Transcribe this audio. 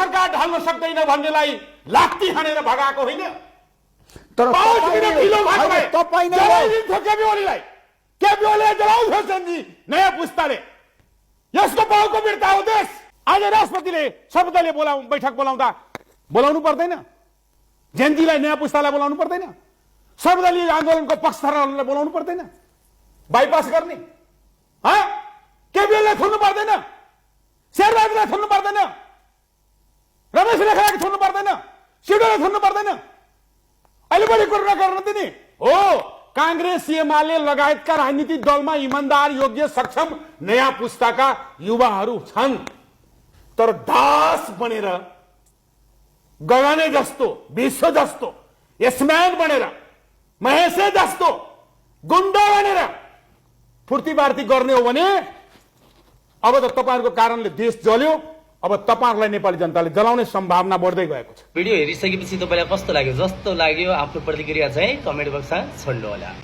सरकार ढाल्न सक्दैन भन्नेलाई लात्ती हानेर भगाएको होइन। तर केपीओलीले जलाउँछ सेनजी नयाँ पुस्ताले। यसको पाउको बिर्ता हो देश। आज राष्ट्रपतिले सर्वदलीय बैठक बोलाउनु पर्दैन? जेनजीलाई नयाँ पुस्तालाई बोलाउनु पर्दैन? सर्वदलीय आन्दोलनको पक्षधरहरूलाई बोलाउनु पर्दैन? बाइपास गर्ने केपीओलीलाई थुन्नु पर्दैन? शेरबहादुरलाई थुन्नु पर्दैन? रमेश लेखनालाई थुन्नु पर्दैन? सिडोलाई थुन्नु पर्दैन? अहिले बढी कुरो नगर्न दिने हो। कांग्रेस एमाले लगायतका राजनीतिक दलमा इमानदार, योग्य, सक्षम नयाँ पुस्ताका युवाहरू छन्। तर दास बनेर, गगने जस्तो, विश्व जस्तो, यसम्यान बनेर, महेशे जस्तो गुण्डा बनेर फुर्तीबार्ती गर्ने हो भने अब त तपाईहरुको कारणले देश जल्यो। अब तपाईहरुलाई नेपाली जनताले जलाउने सम्भावना बढ्दै गएको छ। भिडियो हेरिसकेपछि तपाईलाई कस्तो लाग्यो? जस्तो लाग्यो आफ्नो प्रतिक्रिया चाहिँ कमेन्ट बक्समा छोड्नु होला।